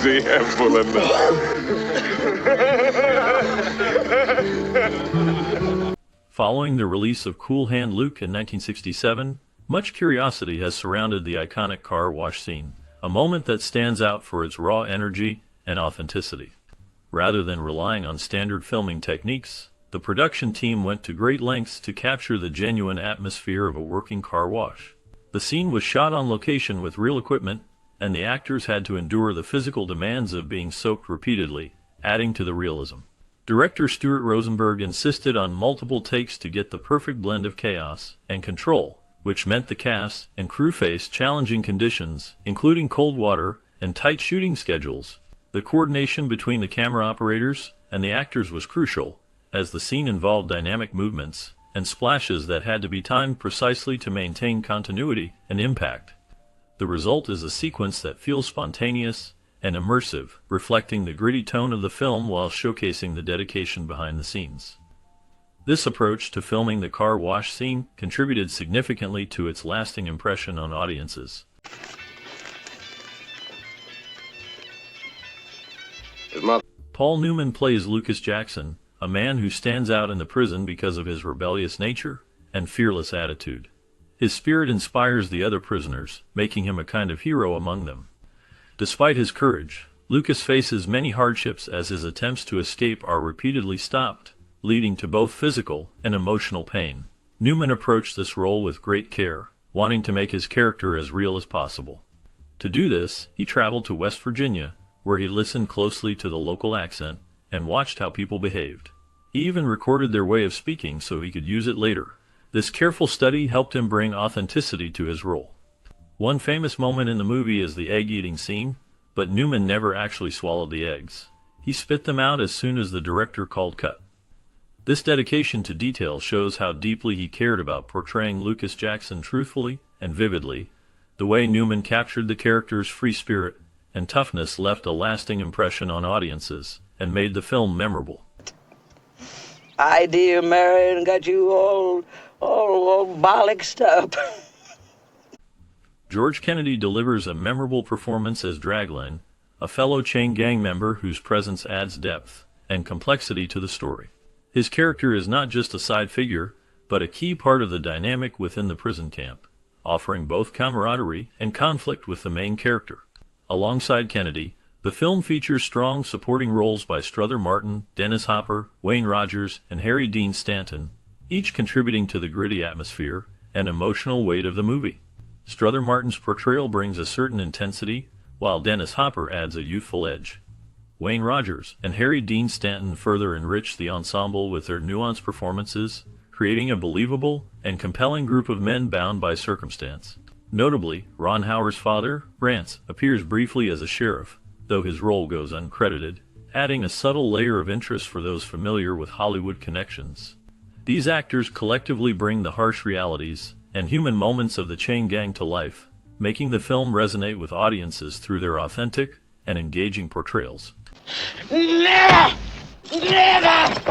Easy, handful of nuts. Following the release of Cool Hand Luke in 1967, much curiosity has surrounded the iconic car wash scene, a moment that stands out for its raw energy and authenticity. Rather than relying on standard filming techniques, the production team went to great lengths to capture the genuine atmosphere of a working car wash. The scene was shot on location with real equipment, and the actors had to endure the physical demands of being soaked repeatedly, adding to the realism. Director Stuart Rosenberg insisted on multiple takes to get the perfect blend of chaos and control, which meant the cast and crew faced challenging conditions, including cold water and tight shooting schedules. The coordination between the camera operators and the actors was crucial, as the scene involved dynamic movements and splashes that had to be timed precisely to maintain continuity and impact. The result is a sequence that feels spontaneous and immersive, reflecting the gritty tone of the film while showcasing the dedication behind the scenes. This approach to filming the car wash scene contributed significantly to its lasting impression on audiences. Paul Newman plays Lucas Jackson, a man who stands out in the prison because of his rebellious nature and fearless attitude. His spirit inspires the other prisoners, making him a kind of hero among them. Despite his courage, Lucas faces many hardships as his attempts to escape are repeatedly stopped, leading to both physical and emotional pain. Newman approached this role with great care, wanting to make his character as real as possible. To do this, he traveled to West Virginia, where he listened closely to the local accent and watched how people behaved. He even recorded their way of speaking so he could use it later. This careful study helped him bring authenticity to his role. One famous moment in the movie is the egg-eating scene, but Newman never actually swallowed the eggs. He spit them out as soon as the director called cut. This dedication to detail shows how deeply he cared about portraying Lucas Jackson truthfully and vividly. The way Newman captured the character's free spirit and toughness left a lasting impression on audiences and made the film memorable. Idea, Marion, got you all bollocksed up. George Kennedy delivers a memorable performance as Dragline, a fellow chain gang member whose presence adds depth and complexity to the story. His character is not just a side figure, but a key part of the dynamic within the prison camp, offering both camaraderie and conflict with the main character. Alongside Kennedy, the film features strong supporting roles by Strother Martin, Dennis Hopper, Wayne Rogers, and Harry Dean Stanton, each contributing to the gritty atmosphere and emotional weight of the movie. Strother Martin's portrayal brings a certain intensity, while Dennis Hopper adds a youthful edge. Wayne Rogers and Harry Dean Stanton further enrich the ensemble with their nuanced performances, creating a believable and compelling group of men bound by circumstance. Notably, Ron Howard's father, Rance, appears briefly as a sheriff, though his role goes uncredited, adding a subtle layer of interest for those familiar with Hollywood connections. These actors collectively bring the harsh realities and human moments of the chain gang to life, making the film resonate with audiences through their authentic and engaging portrayals. Never! Never!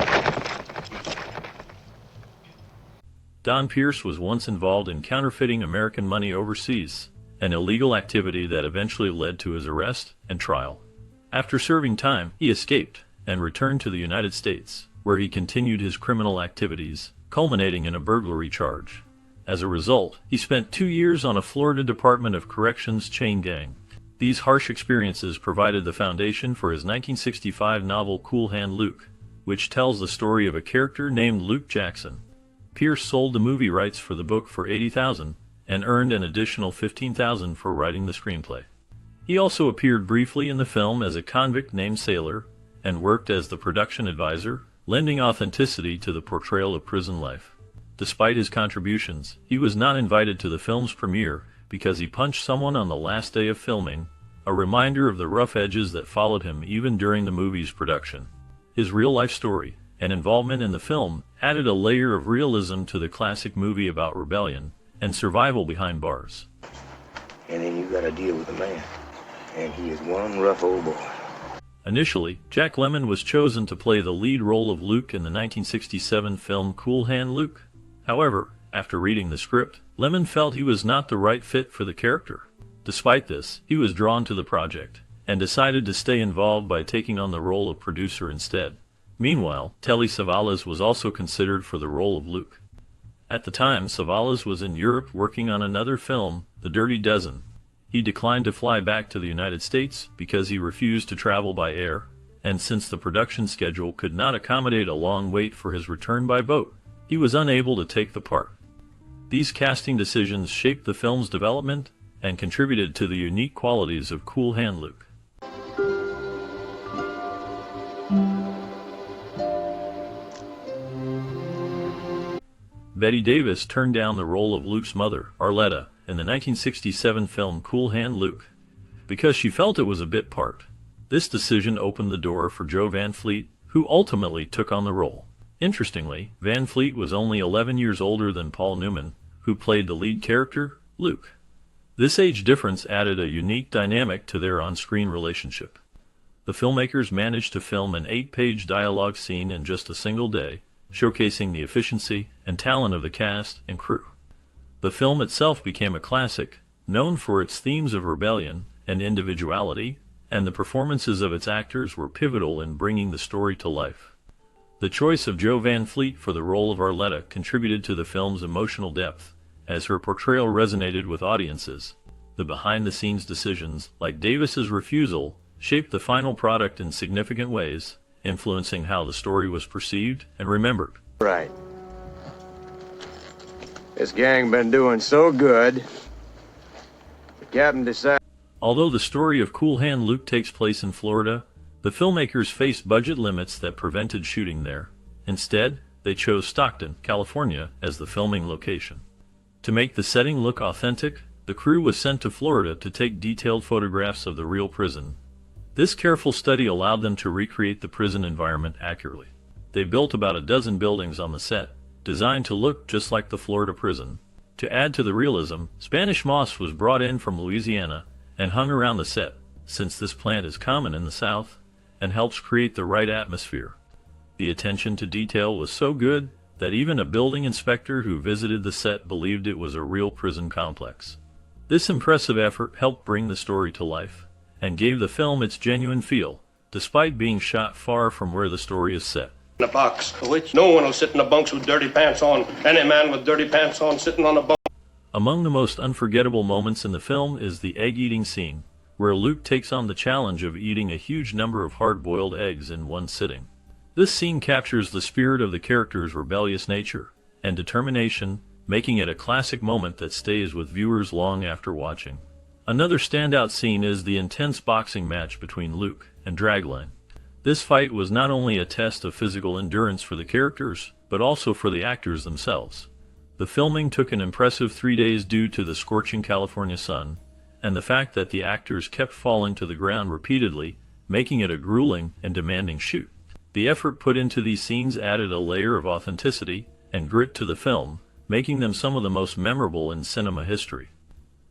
Don Pierce was once involved in counterfeiting American money overseas, an illegal activity that eventually led to his arrest and trial. After serving time, he escaped and returned to the United States, where he continued his criminal activities, culminating in a burglary charge. As a result, he spent 2 years on a Florida Department of Corrections chain gang. These harsh experiences provided the foundation for his 1965 novel Cool Hand Luke, which tells the story of a character named Luke Jackson. Pierce sold the movie rights for the book for $80,000 and earned an additional $15,000 for writing the screenplay. He also appeared briefly in the film as a convict named Sailor and worked as the production advisor, lending authenticity to the portrayal of prison life. Despite his contributions, he was not invited to the film's premiere because he punched someone on the last day of filming, a reminder of the rough edges that followed him even during the movie's production. His real-life story and involvement in the film added a layer of realism to the classic movie about rebellion and survival behind bars. And then you gotta deal with a man, and he is one rough old boy. Initially, Jack Lemmon was chosen to play the lead role of Luke in the 1967 film Cool Hand Luke. However, after reading the script, Lemmon felt he was not the right fit for the character. Despite this, he was drawn to the project and decided to stay involved by taking on the role of producer instead. Meanwhile, Telly Savalas was also considered for the role of Luke. At the time, Savalas was in Europe working on another film, The Dirty Dozen. He declined to fly back to the United States because he refused to travel by air, and since the production schedule could not accommodate a long wait for his return by boat, he was unable to take the part. These casting decisions shaped the film's development and contributed to the unique qualities of Cool Hand Luke. Bette Davis turned down the role of Luke's mother, Arletta, in the 1967 film Cool Hand Luke, because she felt it was a bit part. This decision opened the door for Jo Van Fleet, who ultimately took on the role. Interestingly, Van Fleet was only 11 years older than Paul Newman, who played the lead character, Luke. This age difference added a unique dynamic to their on-screen relationship. The filmmakers managed to film an 8-page dialogue scene in just a single day, showcasing the efficiency and talent of the cast and crew. The film itself became a classic, known for its themes of rebellion and individuality, and the performances of its actors were pivotal in bringing the story to life. The choice of Jo Van Fleet for the role of Arletta contributed to the film's emotional depth, as her portrayal resonated with audiences. The behind-the-scenes decisions, like Davis's refusal, shaped the final product in significant ways, influencing how the story was perceived and remembered. Right. This gang been doing so good, the captain decided. Although the story of Cool Hand Luke takes place in Florida, the filmmakers faced budget limits that prevented shooting there. Instead, they chose Stockton, California, as the filming location. To make the setting look authentic, the crew was sent to Florida to take detailed photographs of the real prison. This careful study allowed them to recreate the prison environment accurately. They built about a dozen buildings on the set, designed to look just like the Florida prison. To add to the realism, Spanish moss was brought in from Louisiana and hung around the set, since this plant is common in the South and helps create the right atmosphere. The attention to detail was so good that even a building inspector who visited the set believed it was a real prison complex. This impressive effort helped bring the story to life and gave the film its genuine feel, despite being shot far from where the story is set. In a box. Which? No one will sit in the bunks with dirty pants on. Any man with dirty pants on sitting on a bunk. Among the most unforgettable moments in the film is the egg-eating scene, where Luke takes on the challenge of eating a huge number of hard-boiled eggs in one sitting. This scene captures the spirit of the character's rebellious nature and determination, making it a classic moment that stays with viewers long after watching. Another standout scene is the intense boxing match between Luke and Dragline. This fight was not only a test of physical endurance for the characters, but also for the actors themselves. The filming took an impressive 3 days due to the scorching California sun, and the fact that the actors kept falling to the ground repeatedly, making it a grueling and demanding shoot. The effort put into these scenes added a layer of authenticity and grit to the film, making them some of the most memorable in cinema history.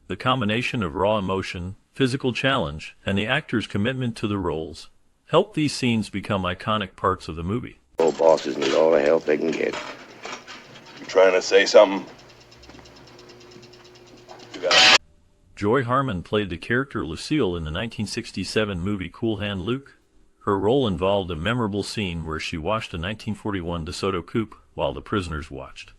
The combination of raw emotion, physical challenge, and the actors' commitment to the roles helped these scenes become iconic parts of the movie. Old bosses need all the help they can get. You trying to say something? You got it. Joy Harmon played the character Lucille in the 1967 movie Cool Hand Luke. Her role involved a memorable scene where she washed a 1941 DeSoto coupe while the prisoners watched.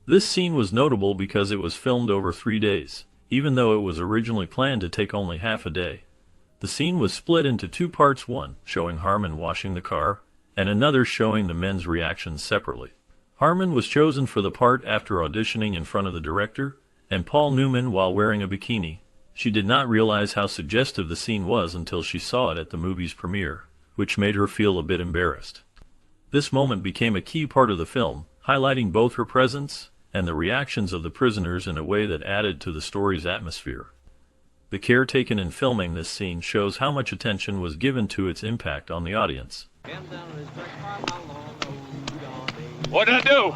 This scene was notable because it was filmed over 3 days, even though it was originally planned to take only half a day. The scene was split into 2 parts, one showing Harmon washing the car, and another showing the men's reactions separately. Harmon was chosen for the part after auditioning in front of the director and Paul Newman while wearing a bikini. She did not realize how suggestive the scene was until she saw it at the movie's premiere, which made her feel a bit embarrassed. This moment became a key part of the film, highlighting both her presence and the reactions of the prisoners in a way that added to the story's atmosphere. The care taken in filming this scene shows how much attention was given to its impact on the audience. What did I do?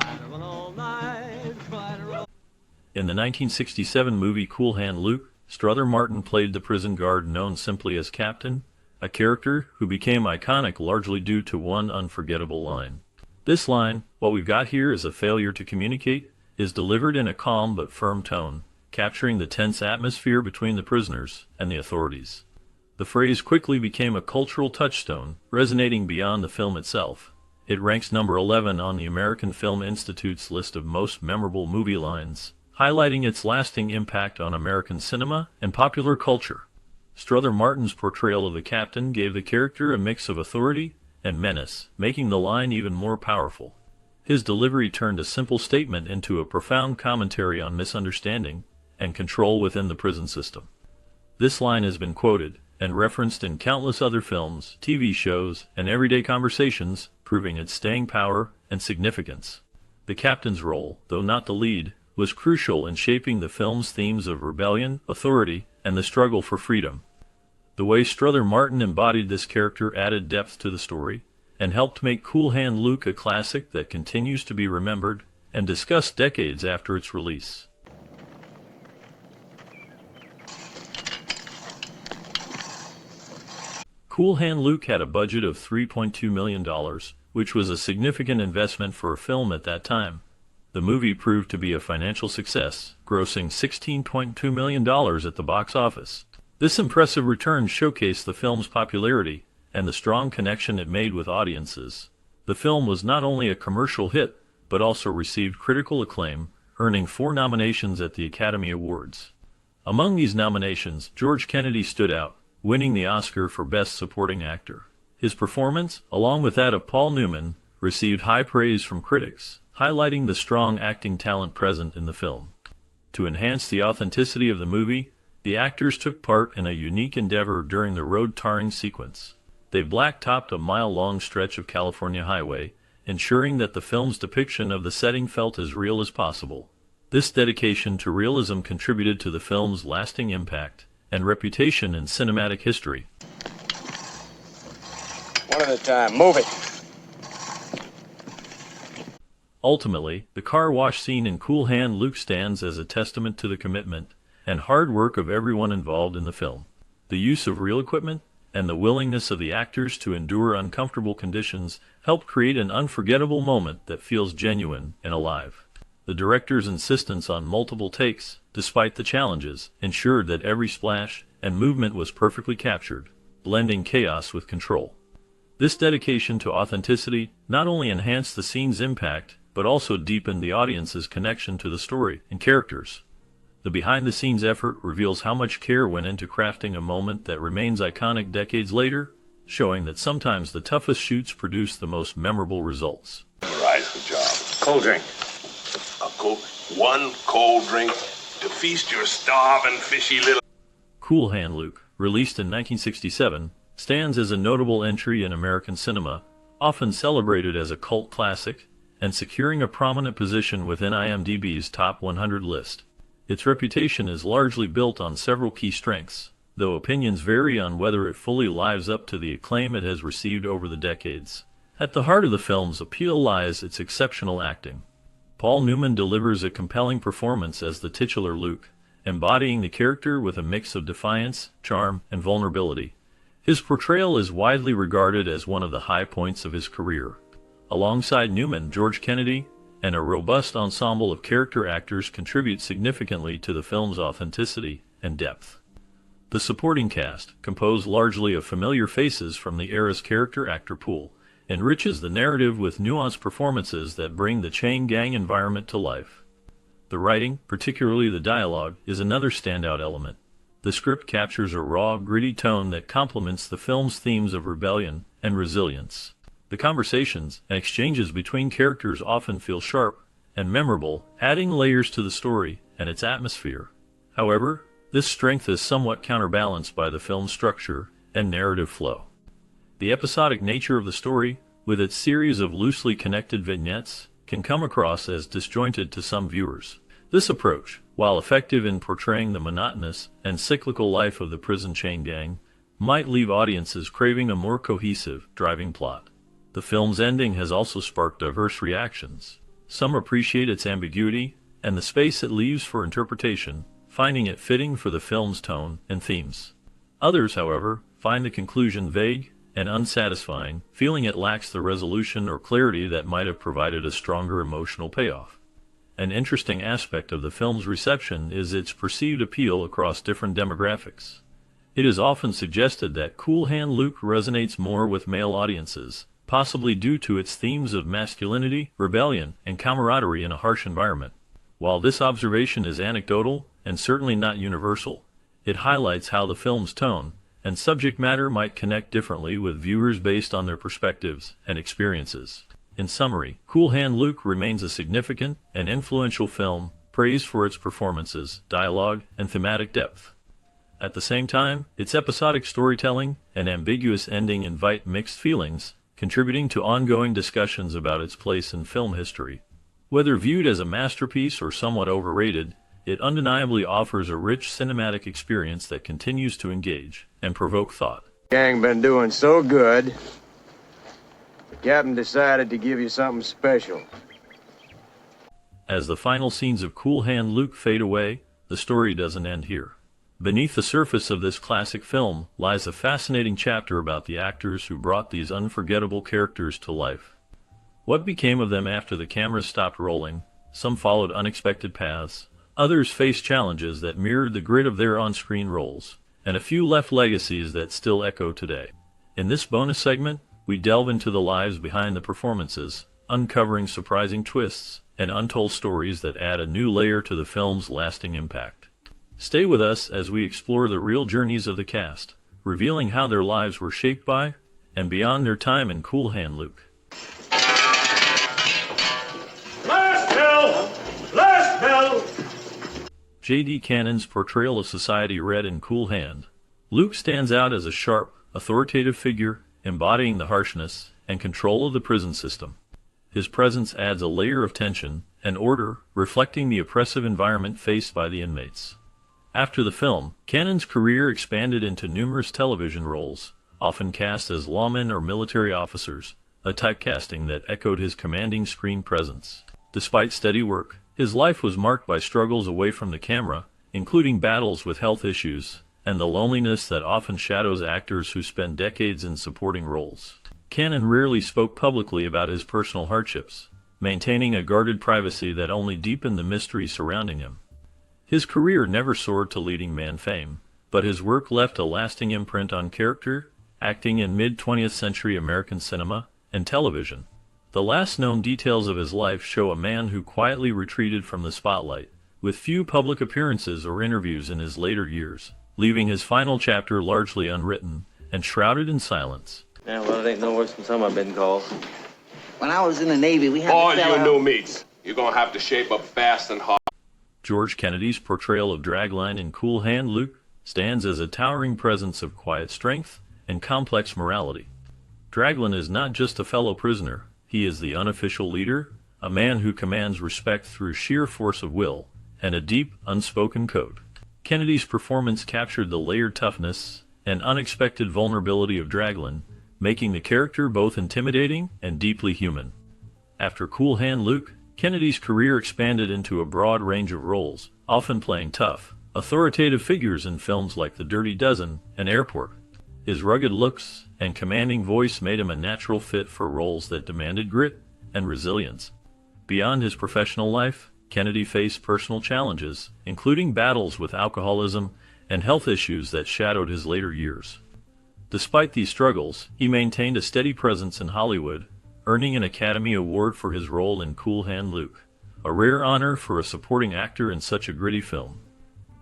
In the 1967 movie Cool Hand Luke, Strother Martin played the prison guard known simply as Captain, a character who became iconic largely due to one unforgettable line. This line, "What we've got here is a failure to communicate," is delivered in a calm but firm tone, capturing the tense atmosphere between the prisoners and the authorities. The phrase quickly became a cultural touchstone, resonating beyond the film itself. It ranks number 11 on the American Film Institute's list of most memorable movie lines, highlighting its lasting impact on American cinema and popular culture. Strother Martin's portrayal of the captain gave the character a mix of authority and menace, making the line even more powerful. His delivery turned a simple statement into a profound commentary on misunderstanding and control within the prison system. This line has been quoted and referenced in countless other films, TV shows, and everyday conversations, proving its staying power and significance. The captain's role, though not the lead, was crucial in shaping the film's themes of rebellion, authority, and the struggle for freedom. The way Strother Martin embodied this character added depth to the story and helped make Cool Hand Luke a classic that continues to be remembered and discussed decades after its release. Cool Hand Luke had a budget of $3.2 million, which was a significant investment for a film at that time. The movie proved to be a financial success, grossing $16.2 million at the box office. This impressive return showcased the film's popularity and the strong connection it made with audiences. The film was not only a commercial hit, but also received critical acclaim, earning 4 nominations at the Academy Awards. Among these nominations, George Kennedy stood out, winning the Oscar for Best Supporting Actor. His performance, along with that of Paul Newman, received high praise from critics, highlighting the strong acting talent present in the film. To enhance the authenticity of the movie, the actors took part in a unique endeavor during the road tarring sequence. They black-topped a mile-long stretch of California highway, ensuring that the film's depiction of the setting felt as real as possible. This dedication to realism contributed to the film's lasting impact and reputation in cinematic history. One at a time. Move it. Ultimately, the car wash scene in Cool Hand Luke stands as a testament to the commitment and hard work of everyone involved in the film. The use of real equipment and the willingness of the actors to endure uncomfortable conditions helped create an unforgettable moment that feels genuine and alive. The director's insistence on multiple takes, despite the challenges, ensured that every splash and movement was perfectly captured, blending chaos with control. This dedication to authenticity not only enhanced the scene's impact, but also deepened the audience's connection to the story and characters. The behind-the-scenes effort reveals how much care went into crafting a moment that remains iconic decades later, showing that sometimes the toughest shoots produce the most memorable results. Rise the job. Cold drink. One cold drink to feast your starving, fishy little... Cool Hand Luke, released in 1967, stands as a notable entry in American cinema, often celebrated as a cult classic, and securing a prominent position within IMDb's Top 100 list. Its reputation is largely built on several key strengths, though opinions vary on whether it fully lives up to the acclaim it has received over the decades. At the heart of the film's appeal lies its exceptional acting. Paul Newman delivers a compelling performance as the titular Luke, embodying the character with a mix of defiance, charm, and vulnerability. His portrayal is widely regarded as one of the high points of his career. Alongside Newman, George Kennedy, and a robust ensemble of character actors contribute significantly to the film's authenticity and depth. The supporting cast, composed largely of familiar faces from the era's character actor pool, enriches the narrative with nuanced performances that bring the chain gang environment to life. The writing, particularly the dialogue, is another standout element. The script captures a raw, gritty tone that complements the film's themes of rebellion and resilience. The conversations and exchanges between characters often feel sharp and memorable, adding layers to the story and its atmosphere. However, this strength is somewhat counterbalanced by the film's structure and narrative flow. The episodic nature of the story, with its series of loosely connected vignettes, can come across as disjointed to some viewers. This approach, while effective in portraying the monotonous and cyclical life of the prison chain gang, might leave audiences craving a more cohesive, driving plot. The film's ending has also sparked diverse reactions. Some appreciate its ambiguity and the space it leaves for interpretation, finding it fitting for the film's tone and themes. Others, however, find the conclusion vague and unsatisfying, feeling it lacks the resolution or clarity that might have provided a stronger emotional payoff. An interesting aspect of the film's reception is its perceived appeal across different demographics. It is often suggested that Cool Hand Luke resonates more with male audiences, possibly due to its themes of masculinity, rebellion, and camaraderie in a harsh environment. While this observation is anecdotal and certainly not universal, it highlights how the film's tone and subject matter might connect differently with viewers based on their perspectives and experiences. In summary, Cool Hand Luke remains a significant and influential film, praised for its performances, dialogue, and thematic depth. At the same time, its episodic storytelling and ambiguous ending invite mixed feelings, contributing to ongoing discussions about its place in film history. Whether viewed as a masterpiece or somewhat overrated, it undeniably offers a rich cinematic experience that continues to engage and provoke thought. Gang been doing so good, the captain decided to give you something special. As the final scenes of Cool Hand Luke fade away, the story doesn't end here. Beneath the surface of this classic film lies a fascinating chapter about the actors who brought these unforgettable characters to life. What became of them after the cameras stopped rolling? Some followed unexpected paths, others faced challenges that mirrored the grit of their on-screen roles, and a few left legacies that still echo today. In this bonus segment, we delve into the lives behind the performances, uncovering surprising twists and untold stories that add a new layer to the film's lasting impact. Stay with us as we explore the real journeys of the cast, revealing how their lives were shaped by and beyond their time in Cool Hand Luke. Last bell! Last bell! J.D. Cannon's portrayal of society read in Cool Hand. Luke stands out as a sharp, authoritative figure, embodying the harshness and control of the prison system. His presence adds a layer of tension and order, reflecting the oppressive environment faced by the inmates. After the film, Cannon's career expanded into numerous television roles, often cast as lawmen or military officers, a typecasting that echoed his commanding screen presence. Despite steady work, his life was marked by struggles away from the camera, including battles with health issues, and the loneliness that often shadows actors who spend decades in supporting roles. Cannon rarely spoke publicly about his personal hardships, maintaining a guarded privacy that only deepened the mystery surrounding him. His career never soared to leading man fame, but his work left a lasting imprint on character, acting in mid-20th century American cinema and television. The last known details of his life show a man who quietly retreated from the spotlight, with few public appearances or interviews in his later years, leaving his final chapter largely unwritten and shrouded in silence. Yeah, well, it ain't no worse than some I've been called. When I was in the Navy, we had All to sell you out- new meats, you're gonna have to shape up fast and hard. George Kennedy's portrayal of Dragline in Cool Hand Luke stands as a towering presence of quiet strength and complex morality. Dragline is not just a fellow prisoner, he is the unofficial leader, a man who commands respect through sheer force of will and a deep, unspoken code. Kennedy's performance captured the layered toughness and unexpected vulnerability of Dragline, making the character both intimidating and deeply human. After Cool Hand Luke, Kennedy's career expanded into a broad range of roles, often playing tough, authoritative figures in films like The Dirty Dozen and Airport. His rugged looks and commanding voice made him a natural fit for roles that demanded grit and resilience. Beyond his professional life, Kennedy faced personal challenges, including battles with alcoholism and health issues that shadowed his later years. Despite these struggles, he maintained a steady presence in Hollywood, earning an Academy Award for his role in Cool Hand Luke, a rare honor for a supporting actor in such a gritty film.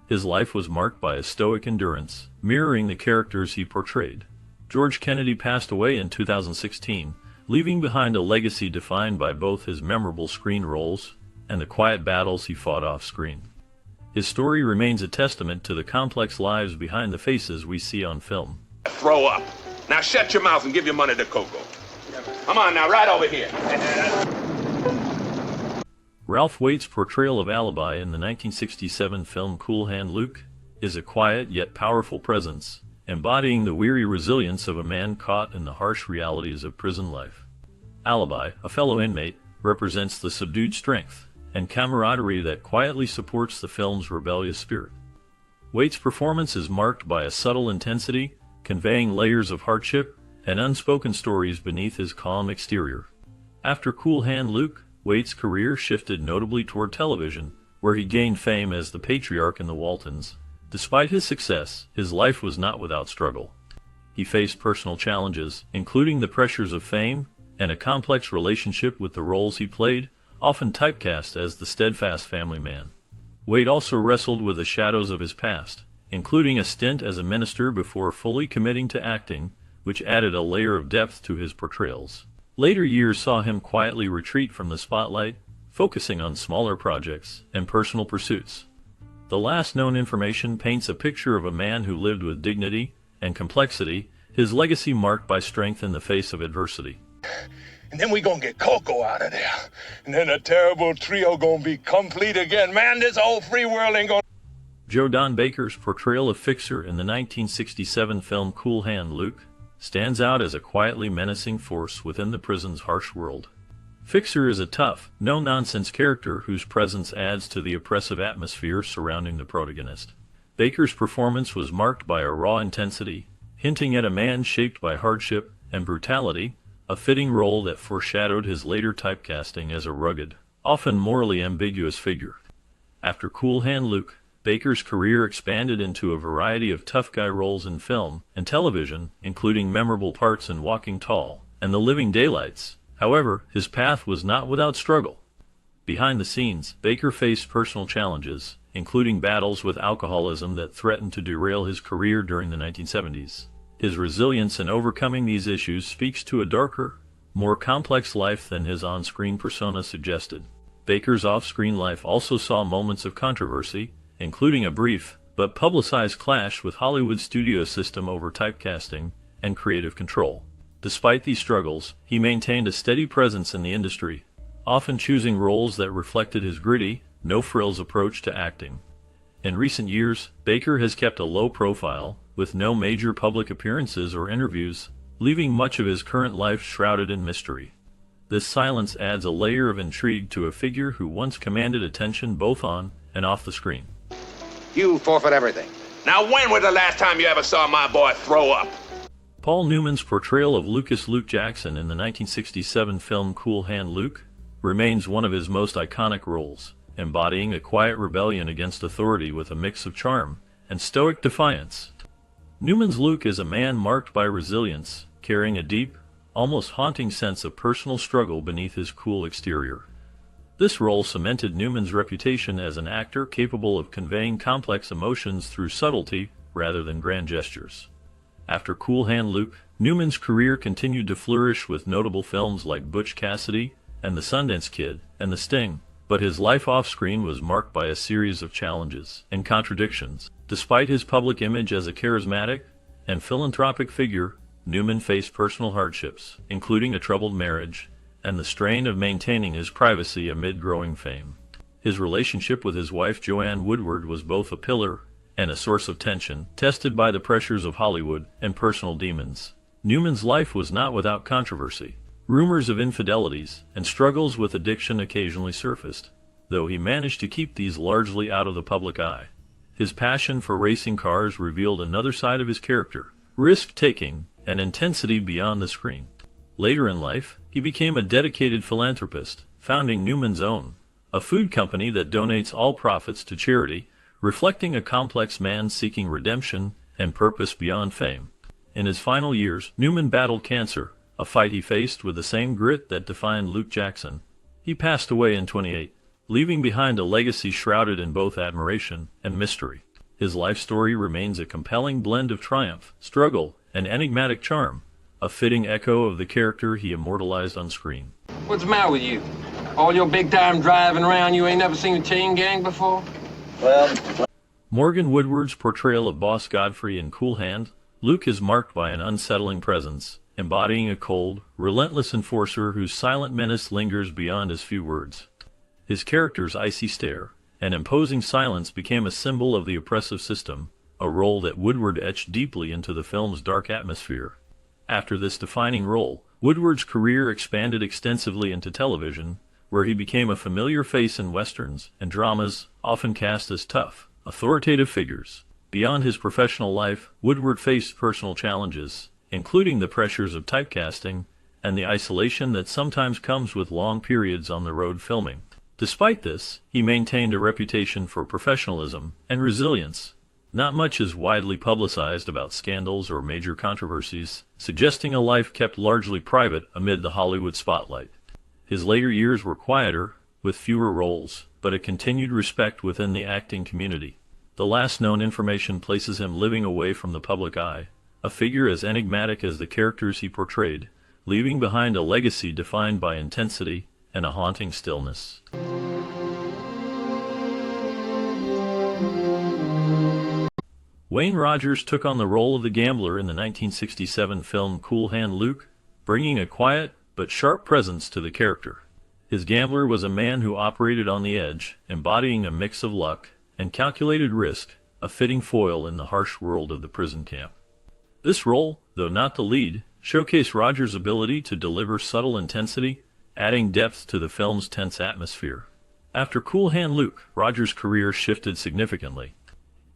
His life was marked by a stoic endurance, mirroring the characters he portrayed. George Kennedy passed away in 2016, leaving behind a legacy defined by both his memorable screen roles and the quiet battles he fought off-screen. His story remains a testament to the complex lives behind the faces we see on film. Throw up. Now shut your mouth and give your money to Coco. Come on now, right over here. Ralph Waite's portrayal of Alibi in the 1967 film Cool Hand Luke is a quiet yet powerful presence, embodying the weary resilience of a man caught in the harsh realities of prison life. Alibi, a fellow inmate, represents the subdued strength and camaraderie that quietly supports the film's rebellious spirit. Waite's performance is marked by a subtle intensity, conveying layers of hardship and unspoken stories beneath his calm exterior. After Cool Hand Luke, Waite's career shifted notably toward television, where he gained fame as the patriarch in The Waltons, Despite his success, his life was not without struggle. He faced personal challenges, including the pressures of fame and a complex relationship with the roles he played, often typecast as the steadfast family man. Wade also wrestled with the shadows of his past, including a stint as a minister before fully committing to acting, which added a layer of depth to his portrayals. Later years saw him quietly retreat from the spotlight, focusing on smaller projects and personal pursuits. The last known information paints a picture of a man who lived with dignity and complexity, his legacy marked by strength in the face of adversity. And then we gonna get Coco out of there. And then a terrible trio gonna be complete again. Man, this whole free world ain't gonna... Joe Don Baker's portrayal of Fixer in the 1967 film Cool Hand Luke stands out as a quietly menacing force within the prison's harsh world. Fixer is a tough, no-nonsense character whose presence adds to the oppressive atmosphere surrounding the protagonist. Baker's performance was marked by a raw intensity, hinting at a man shaped by hardship and brutality, a fitting role that foreshadowed his later typecasting as a rugged, often morally ambiguous figure. After Cool Hand Luke, Baker's career expanded into a variety of tough guy roles in film and television, including memorable parts in Walking Tall and The Living Daylights. However, his path was not without struggle. Behind the scenes, Baker faced personal challenges, including battles with alcoholism that threatened to derail his career during the 1970s. His resilience in overcoming these issues speaks to a darker, more complex life than his on-screen persona suggested. Baker's off-screen life also saw moments of controversy, including a brief but publicized clash with Hollywood studio system over typecasting and creative control. Despite these struggles, he maintained a steady presence in the industry, often choosing roles that reflected his gritty, no-frills approach to acting. In recent years, Baker has kept a low profile, with no major public appearances or interviews, leaving much of his current life shrouded in mystery. This silence adds a layer of intrigue to a figure who once commanded attention both on and off the screen. You forfeit everything. Now when was the last time you ever saw my boy throw up? Paul Newman's portrayal of Lucas Luke Jackson in the 1967 film Cool Hand Luke remains one of his most iconic roles, embodying a quiet rebellion against authority with a mix of charm and stoic defiance. Newman's Luke is a man marked by resilience, carrying a deep, almost haunting sense of personal struggle beneath his cool exterior. This role cemented Newman's reputation as an actor capable of conveying complex emotions through subtlety rather than grand gestures. After Cool Hand Luke, Newman's career continued to flourish with notable films like Butch Cassidy and The Sundance Kid and The Sting, but his life off-screen was marked by a series of challenges and contradictions. Despite his public image as a charismatic and philanthropic figure, Newman faced personal hardships, including a troubled marriage and the strain of maintaining his privacy amid growing fame. His relationship with his wife Joanne Woodward was both a pillar and a source of tension, tested by the pressures of Hollywood and personal demons. Newman's life was not without controversy. Rumors of infidelities and struggles with addiction occasionally surfaced, though he managed to keep these largely out of the public eye. His passion for racing cars revealed another side of his character, risk-taking and intensity beyond the screen. Later in life, he became a dedicated philanthropist, founding Newman's Own, a food company that donates all profits to charity, reflecting a complex man seeking redemption and purpose beyond fame. In his final years, Newman battled cancer, a fight he faced with the same grit that defined Luke Jackson. He passed away in 2008, leaving behind a legacy shrouded in both admiration and mystery. His life story remains a compelling blend of triumph, struggle, and enigmatic charm, a fitting echo of the character he immortalized on screen. What's the matter with you? All your big time driving around, you ain't never seen a chain gang before? Morgan Woodward's portrayal of Boss Godfrey in Cool Hand Luke is marked by an unsettling presence, embodying a cold, relentless enforcer whose silent menace lingers beyond his few words. His character's icy stare and imposing silence became a symbol of the oppressive system, a role that Woodward etched deeply into the film's dark atmosphere. After this defining role, Woodward's career expanded extensively into television, where he became a familiar face in westerns and dramas, often cast as tough, authoritative figures. Beyond his professional life, Woodward faced personal challenges, including the pressures of typecasting and the isolation that sometimes comes with long periods on the road filming. Despite this, he maintained a reputation for professionalism and resilience, Not much is widely publicized about scandals or major controversies, suggesting a life kept largely private amid the Hollywood spotlight. His later years were quieter, with fewer roles, but a continued respect within the acting community. The last known information places him living away from the public eye, a figure as enigmatic as the characters he portrayed, leaving behind a legacy defined by intensity and a haunting stillness. Wayne Rogers took on the role of the gambler in the 1967 film Cool Hand Luke, bringing a quiet but sharp presence to the character. His gambler was a man who operated on the edge, embodying a mix of luck and calculated risk, a fitting foil in the harsh world of the prison camp. This role, though not the lead, showcased Rogers' ability to deliver subtle intensity, adding depth to the film's tense atmosphere. After Cool Hand Luke, Rogers' career shifted significantly.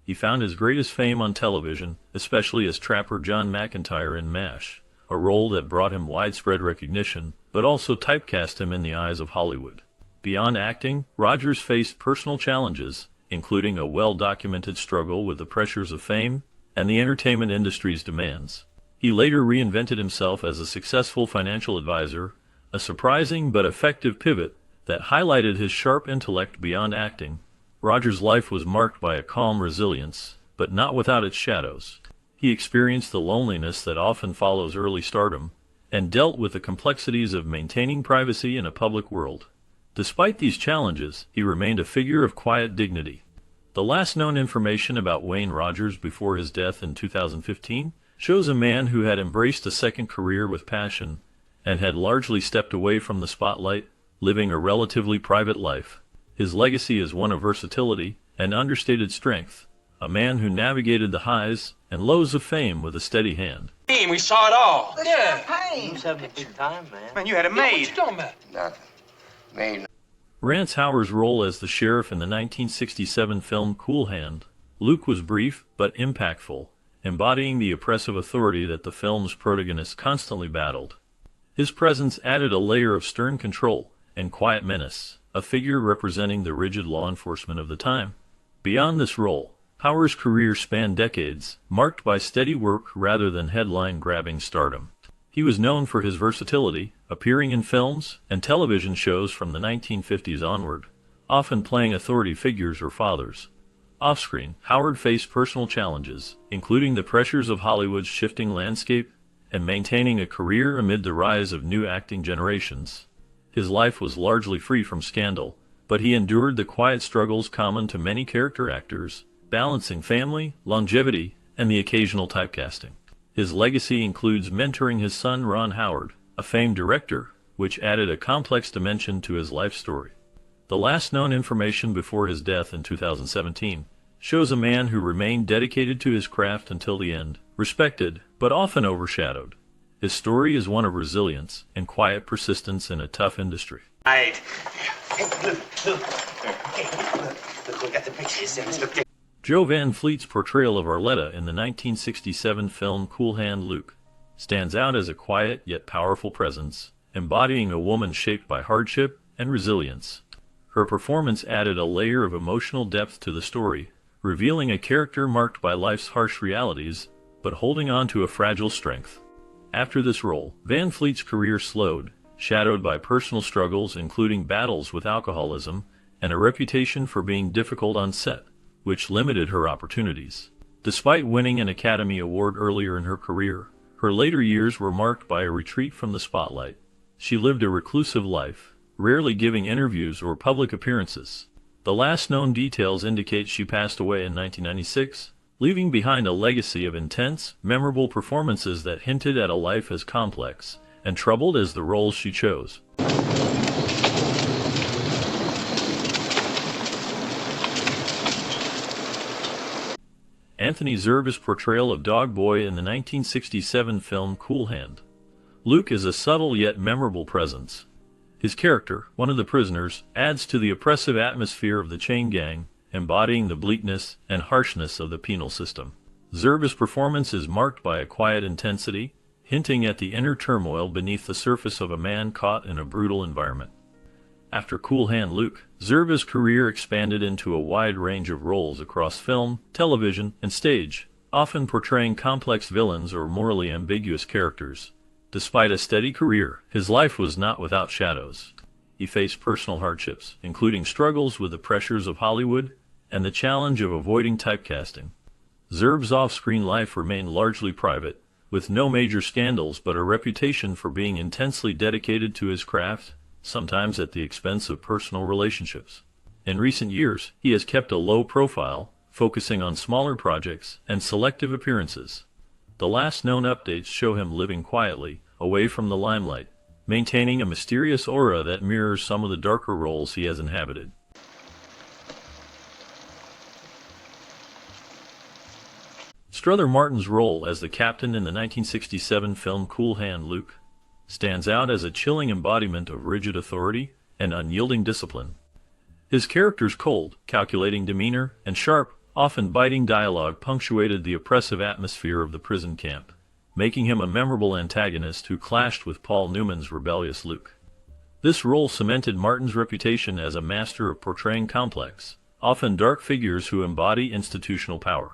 He found his greatest fame on television, especially as Trapper John McIntyre in MASH, a role that brought him widespread recognition, but also typecast him in the eyes of Hollywood. Beyond acting, Rogers faced personal challenges, including a well-documented struggle with the pressures of fame and the entertainment industry's demands. He later reinvented himself as a successful financial advisor, a surprising but effective pivot that highlighted his sharp intellect beyond acting. Rogers' life was marked by a calm resilience, but not without its shadows. He experienced the loneliness that often follows early stardom, and dealt with the complexities of maintaining privacy in a public world. Despite these challenges, he remained a figure of quiet dignity. The last known information about Wayne Rogers before his death in 2015 shows a man who had embraced a second career with passion and had largely stepped away from the spotlight, living a relatively private life. His legacy is one of versatility and understated strength, a man who navigated the highs and lows of fame with a steady hand. We saw it all. Champagne. Who's having a big time, man? Man, you had it What made. you talking about? Nothing. Made. Rance Howard's role as the sheriff in the 1967 film Cool Hand Luke was brief but impactful, embodying the oppressive authority that the film's protagonist constantly battled. His presence added a layer of stern control and quiet menace, a figure representing the rigid law enforcement of the time. Beyond this role, Howard's career spanned decades, marked by steady work rather than headline-grabbing stardom. He was known for his versatility, appearing in films and television shows from the 1950s onward, often playing authority figures or fathers. Off-screen, Howard faced personal challenges, including the pressures of Hollywood's shifting landscape and maintaining a career amid the rise of new acting generations. His life was largely free from scandal, but he endured the quiet struggles common to many character actors, balancing family, longevity, and the occasional typecasting. His legacy includes mentoring his son Ron Howard, a famed director, which added a complex dimension to his life story. The last known information before his death in 2017 shows a man who remained dedicated to his craft until the end, respected, but often overshadowed. His story is one of resilience and quiet persistence in a tough industry. Right. Hey, look. Hey, look, we got the pictures in. Look. Joe Van Fleet's portrayal of Arletta in the 1967 film Cool Hand Luke stands out as a quiet yet powerful presence, embodying a woman shaped by hardship and resilience. Her performance added a layer of emotional depth to the story, revealing a character marked by life's harsh realities, but holding on to a fragile strength. After this role, Van Fleet's career slowed, shadowed by personal struggles including battles with alcoholism and a reputation for being difficult on set, which limited her opportunities. Despite winning an Academy Award earlier in her career, her later years were marked by a retreat from the spotlight. She lived a reclusive life, rarely giving interviews or public appearances. The last known details indicate she passed away in 1996, leaving behind a legacy of intense, memorable performances that hinted at a life as complex and troubled as the roles she chose. Anthony Zerbe's portrayal of Dog Boy in the 1967 film Cool Hand Luke is a subtle yet memorable presence. His character, one of the prisoners, adds to the oppressive atmosphere of the chain gang, embodying the bleakness and harshness of the penal system. Zerbe's performance is marked by a quiet intensity, hinting at the inner turmoil beneath the surface of a man caught in a brutal environment. After Cool Hand Luke, Zerba's career expanded into a wide range of roles across film, television, and stage, often portraying complex villains or morally ambiguous characters. Despite a steady career, his life was not without shadows. He faced personal hardships, including struggles with the pressures of Hollywood and the challenge of avoiding typecasting. Zerb's off-screen life remained largely private, with no major scandals but a reputation for being intensely dedicated to his craft, sometimes at the expense of personal relationships. In recent years, he has kept a low profile, focusing on smaller projects and selective appearances. The last known updates show him living quietly, away from the limelight, maintaining a mysterious aura that mirrors some of the darker roles he has inhabited. Strother Martin's role as the captain in the 1967 film Cool Hand Luke stands out as a chilling embodiment of rigid authority and unyielding discipline. His character's cold, calculating demeanor and sharp, often biting dialogue punctuated the oppressive atmosphere of the prison camp, making him a memorable antagonist who clashed with Paul Newman's rebellious Luke. This role cemented Martin's reputation as a master of portraying complex, often dark figures who embody institutional power.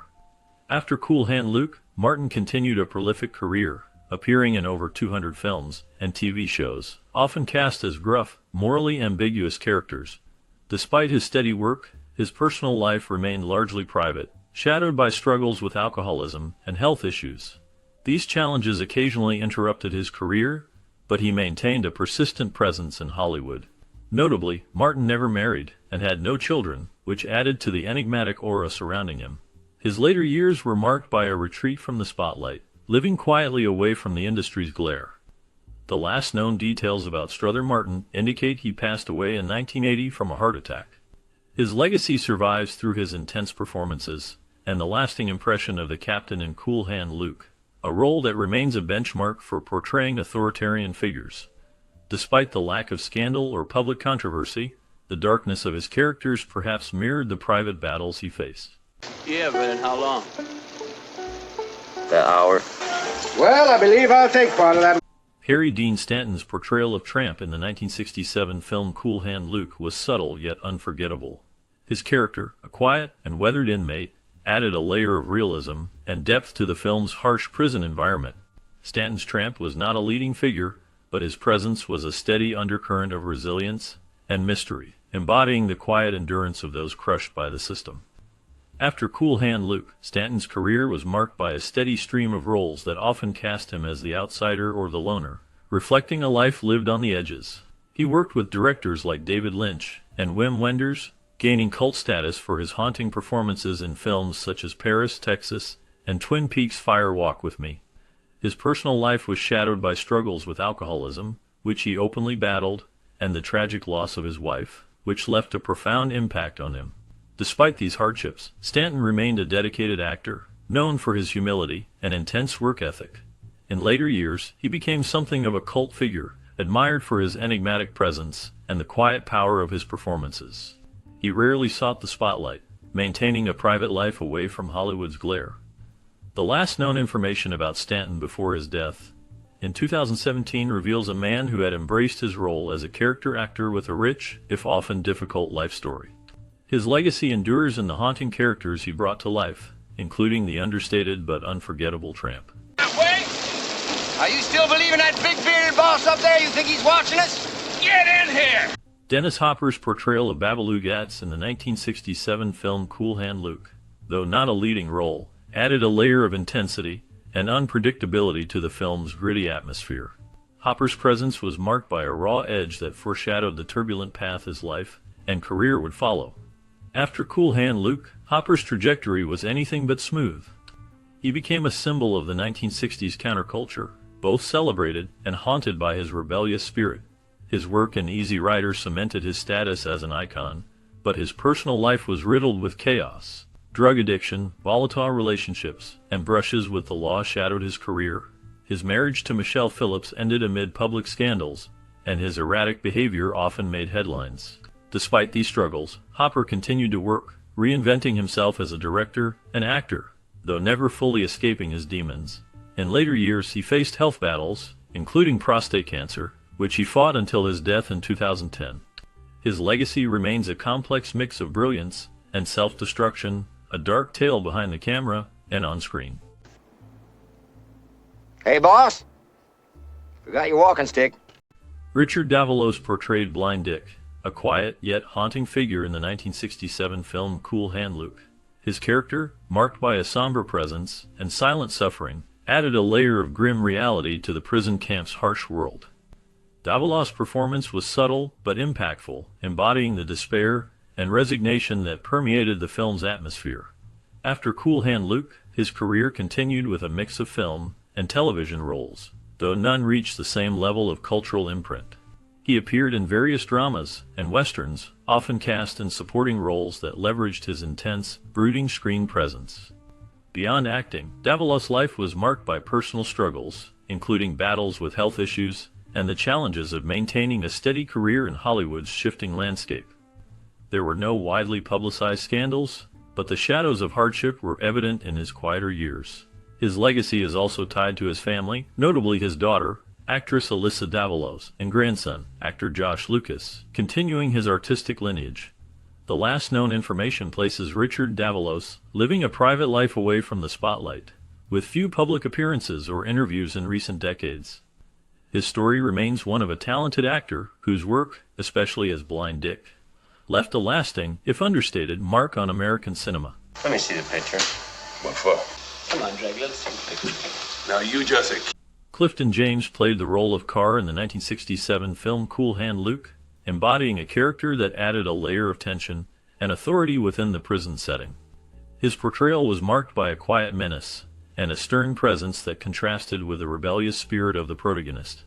After Cool Hand Luke, Martin continued a prolific career, appearing in over 200 films and TV shows, often cast as gruff, morally ambiguous characters. Despite his steady work, his personal life remained largely private, shadowed by struggles with alcoholism and health issues. These challenges occasionally interrupted his career, but he maintained a persistent presence in Hollywood. Notably, Martin never married and had no children, which added to the enigmatic aura surrounding him. His later years were marked by a retreat from the spotlight, living quietly away from the industry's glare. The last known details about Strother Martin indicate he passed away in 1980 from a heart attack. His legacy survives through his intense performances and the lasting impression of the captain in Cool Hand Luke, a role that remains a benchmark for portraying authoritarian figures. Despite the lack of scandal or public controversy, the darkness of his characters perhaps mirrored the private battles he faced. Yeah, but in how long? The hour. Well, I believe I'll take part of that. Harry Dean Stanton's portrayal of Tramp in the 1967 film Cool Hand Luke was subtle yet unforgettable. His character, a quiet and weathered inmate, added a layer of realism and depth to the film's harsh prison environment. Stanton's Tramp was not a leading figure, but his presence was a steady undercurrent of resilience and mystery, embodying the quiet endurance of those crushed by the system. After Cool Hand Luke, Stanton's career was marked by a steady stream of roles that often cast him as the outsider or the loner, reflecting a life lived on the edges. He worked with directors like David Lynch and Wim Wenders, gaining cult status for his haunting performances in films such as Paris, Texas, and Twin Peaks' Fire Walk with Me. His personal life was shadowed by struggles with alcoholism, which he openly battled, and the tragic loss of his wife, which left a profound impact on him. Despite these hardships, Stanton remained a dedicated actor, known for his humility and intense work ethic. In later years, he became something of a cult figure, admired for his enigmatic presence and the quiet power of his performances. He rarely sought the spotlight, maintaining a private life away from Hollywood's glare. The last known information about Stanton before his death, in 2017, reveals a man who had embraced his role as a character actor with a rich, if often difficult, life story. His legacy endures in the haunting characters he brought to life, including the understated but unforgettable Tramp. Wait! Are you still believing that big bearded boss up there? You think he's watching us? Get in here! Dennis Hopper's portrayal of Babalu Gatz in the 1967 film Cool Hand Luke, though not a leading role, added a layer of intensity and unpredictability to the film's gritty atmosphere. Hopper's presence was marked by a raw edge that foreshadowed the turbulent path his life and career would follow. After Cool Hand Luke, Hopper's trajectory was anything but smooth. He became a symbol of the 1960s counterculture, both celebrated and haunted by his rebellious spirit. His work in Easy Rider cemented his status as an icon, but his personal life was riddled with chaos. Drug addiction, volatile relationships, and brushes with the law shadowed his career. His marriage to Michelle Phillips ended amid public scandals, and his erratic behavior often made headlines. Despite these struggles, Hopper continued to work, reinventing himself as a director and actor, though never fully escaping his demons. In later years, he faced health battles, including prostate cancer, which he fought until his death in 2010. His legacy remains a complex mix of brilliance and self-destruction, a dark tale behind the camera and on screen. Hey, boss. Forgot your walking stick. Richard Davalos portrayed Blind Dick, a quiet yet haunting figure in the 1967 film Cool Hand Luke. His character, marked by a somber presence and silent suffering, added a layer of grim reality to the prison camp's harsh world. Davalos' performance was subtle but impactful, embodying the despair and resignation that permeated the film's atmosphere. After Cool Hand Luke, his career continued with a mix of film and television roles, though none reached the same level of cultural imprint. He appeared in various dramas and westerns, often cast in supporting roles that leveraged his intense, brooding screen presence. Beyond acting, Davalos' life was marked by personal struggles, including battles with health issues and the challenges of maintaining a steady career in Hollywood's shifting landscape. There were no widely publicized scandals, but the shadows of hardship were evident in his quieter years. His legacy is also tied to his family, notably his daughter, actress Alyssa Davalos, and grandson, actor Josh Lucas, continuing his artistic lineage. The last known information places Richard Davalos living a private life away from the spotlight, with few public appearances or interviews in recent decades. His story remains one of a talented actor whose work, especially as Blind Dick, left a lasting, if understated, mark on American cinema. Let me see the picture. What for? Come on, Drake, let's see the picture. Now you just... Clifton James played the role of Carr in the 1967 film Cool Hand Luke, embodying a character that added a layer of tension and authority within the prison setting. His portrayal was marked by a quiet menace and a stern presence that contrasted with the rebellious spirit of the protagonist.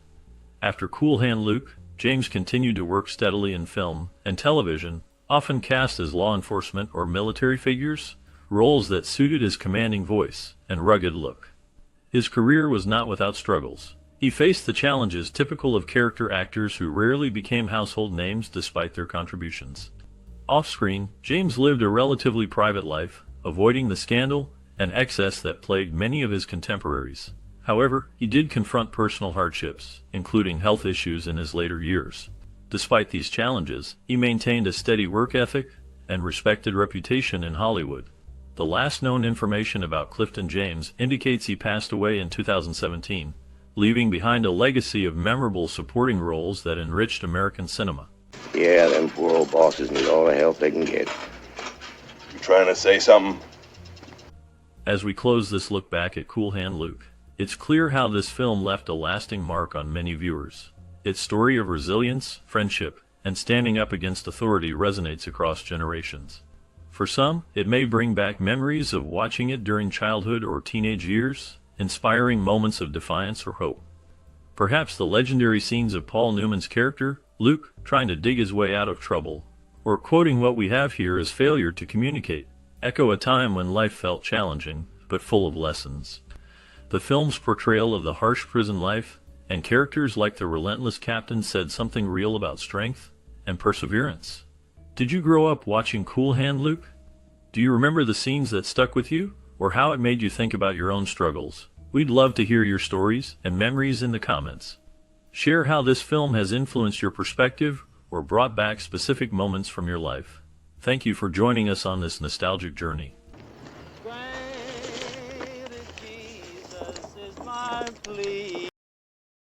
After Cool Hand Luke, James continued to work steadily in film and television, often cast as law enforcement or military figures, roles that suited his commanding voice and rugged look. His career was not without struggles. He faced the challenges typical of character actors who rarely became household names despite their contributions. Off-screen, James lived a relatively private life, avoiding the scandal and excess that plagued many of his contemporaries. However, he did confront personal hardships, including health issues in his later years. Despite these challenges, he maintained a steady work ethic and respected reputation in Hollywood. The last known information about Clifton James indicates he passed away in 2017, leaving behind a legacy of memorable supporting roles that enriched American cinema. Yeah, them poor old bosses need all the help they can get. You trying to say something? As we close this look back at Cool Hand Luke, it's clear how this film left a lasting mark on many viewers. Its story of resilience, friendship, and standing up against authority resonates across generations. For some, it may bring back memories of watching it during childhood or teenage years, inspiring moments of defiance or hope. Perhaps the legendary scenes of Paul Newman's character, Luke, trying to dig his way out of trouble, or quoting what we have here as failure to communicate, echo a time when life felt challenging, but full of lessons. The film's portrayal of the harsh prison life and characters like the relentless captain said something real about strength and perseverance. Did you grow up watching Cool Hand Luke? Do you remember the scenes that stuck with you, or how it made you think about your own struggles? We'd love to hear your stories and memories in the comments. Share how this film has influenced your perspective or brought back specific moments from your life. Thank you for joining us on this nostalgic journey. Great Jesus is my plea.